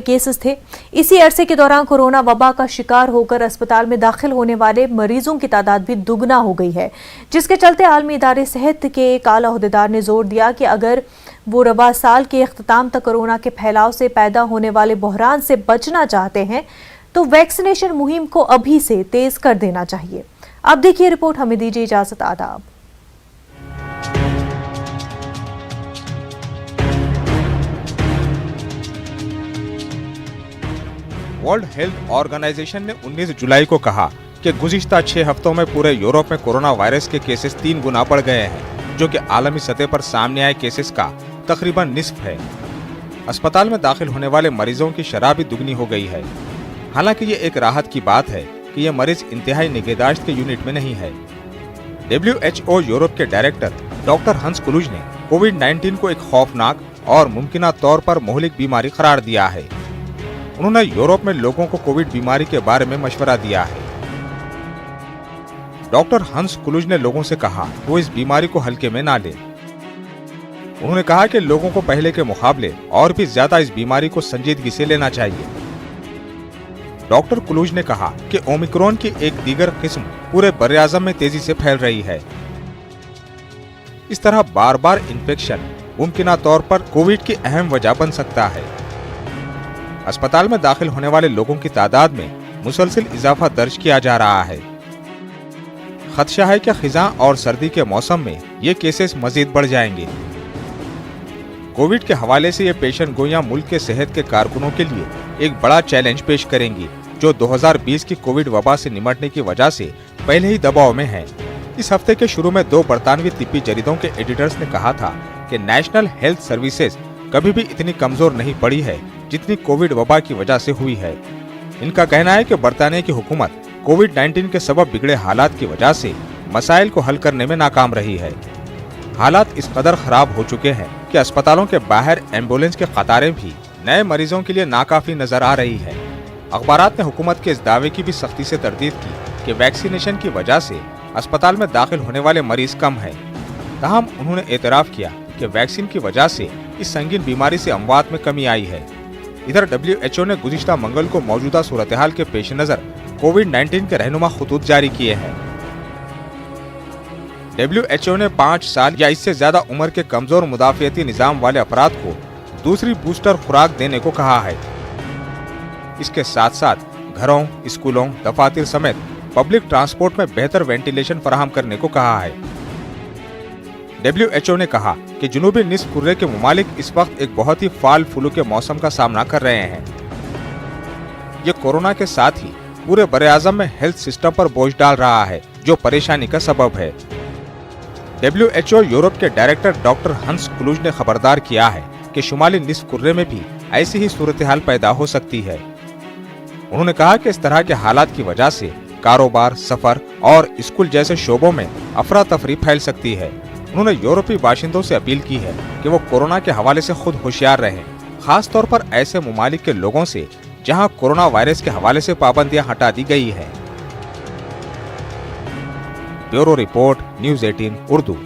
Cases थे। इसी अरसे के दौरान कोरोना वबा का शिकार होकर अस्पताल में दाखिल होने वाले मरीजों की तादाद भी दुगना हो गई है, जिसके चलते आलमी इदारे सेहत के एक आला अहदेदार ने जोर दिया कि अगर वो रवा साल के इख्तिताम तक कोरोना के फैलाव से पैदा होने वाले बहरान से बचना चाहते हैं तो वैक्सीनेशन मुहिम को अभी से तेज कर देना चाहिए। अब देखिए रिपोर्ट। हमें दीजिए इजाजत। आदाब। वर्ल्ड हेल्थ ऑर्गेनाइजेशन ने 19 जुलाई को कहा कि गुज़िश्ता 6 हफ्तों में पूरे यूरोप में कोरोना वायरस के केसेस 3 गुना बढ़ गए हैं, जो कि आलमी सतह पर सामने आए केसेस का तकरीबन निस्फ है। अस्पताल में दाखिल होने वाले मरीजों की शरह भी दुगनी हो गई है। हालांकि ये एक राहत की बात है कि ये मरीज इंतहाई निगहदाश्त के यूनिट में नहीं है। WHO यूरोप के डायरेक्टर डॉक्टर हंस क्लूज ने कोविड-19 को एक खौफनाक और मुमकिना तौर पर मोहलिक बीमारी करार दिया है। उन्होंने यूरोप में लोगों को कोविड बीमारी के बारे में मशवरा दिया है। डॉक्टर हंस क्लूज ने लोगों से कहा वो इस बीमारी को हल्के में ना लें। उन्होंने कहा कि लोगों को पहले के मुकाबले और भी ज्यादा इस बीमारी को संजीदगी से लेना चाहिए। डॉक्टर क्लूज ने कहा कि ओमिक्रॉन की एक दीगर किस्म पूरे बर्रे-आज़म में तेजी से फैल रही है। इस तरह बार बार इन्फेक्शन मुमकिना तौर पर कोविड की अहम वजह बन सकता है। अस्पताल में दाखिल होने वाले लोगों की तादाद में मुसलसिल इजाफा दर्ज किया जा रहा है। खदशा है कि खिज़ां और सर्दी के मौसम में ये केसेस मजीद बढ़ जाएंगे। कोविड के हवाले से ये पेशन गोइयां मुल्क के सेहत के कारकुनों के लिए एक बड़ा चैलेंज पेश करेंगी, जो 2020 की कोविड वबा से निमटने की वजह से पहले ही दबाव में है। इस हफ्ते के शुरू में 2 बरतानवी तिब्बी जरीदों के एडिटर्स ने कहा था कि नेशनल हेल्थ सर्विसेज कभी भी इतनी कमजोर नहीं पड़ी है जितनी कोविड वबा की वजह से हुई है। इनका कहना है कि बरतानिया की हुकूमत कोविड-19 के सबब बिगड़े हालात की वजह से मसाइल को हल करने में नाकाम रही है। हालात इस कदर खराब हो चुके हैं कि अस्पतालों के बाहर एम्बुलेंस के कतारें भी नए मरीजों के लिए नाकाफी नजर आ रही है। अखबारात ने हुकूमत के इस दावे की भी सख्ती से तरदीद की कि वैक्सीनेशन की वजह से अस्पताल में दाखिल होने वाले मरीज कम है। ताहम उन्होंने एतराफ किया कि वैक्सीन की वजह से इस संगीन बीमारी से अमवात में कमी आई है। इधर WHO ने गुज़िश्ता मंगल को मौजूदा सूरत हाल के पेश नजर कोविड-19 के रहनुमा खुतूत जारी किए हैं। WHO ने 5 साल या इससे ज्यादा उम्र के कमजोर मुदाफियती निजाम वाले अफराद को दूसरी बूस्टर खुराक देने को कहा है। इसके साथ साथ घरों, स्कूलों, दफातर समेत पब्लिक ट्रांसपोर्ट में बेहतर वेंटिलेशन फराहम करने को कहा है। WHO ने कहा कि जुनूबी निस्फ कुर्रे के मुमालिक इस वक्त एक बहुत ही फाल फ्लू के मौसम का सामना कर रहे हैं। ये कोरोना के साथ ही पूरे बर्रे-आज़म में हेल्थ सिस्टम पर बोझ डाल रहा है, जो परेशानी का सबब है। WHO यूरोप के डायरेक्टर डॉक्टर हंस क्लूज ने खबरदार किया है कि शुमाली निस्फ कुर्रे में भी ऐसी ही सूरत हाल पैदा हो सकती है। उन्होंने कहा कि इस तरह के हालात की वजह से कारोबार, सफर और स्कूल जैसे शोबों में अफरा तफरी फैल सकती है। उन्होंने यूरोपीय बाशिंदों से अपील की है कि वो कोरोना के हवाले से खुद होशियार रहें, खास तौर पर ऐसे मुमालिक के लोगों से जहां कोरोना वायरस के हवाले से पाबंदियां हटा दी गई हैं। Bureau report, news 18 Urdu.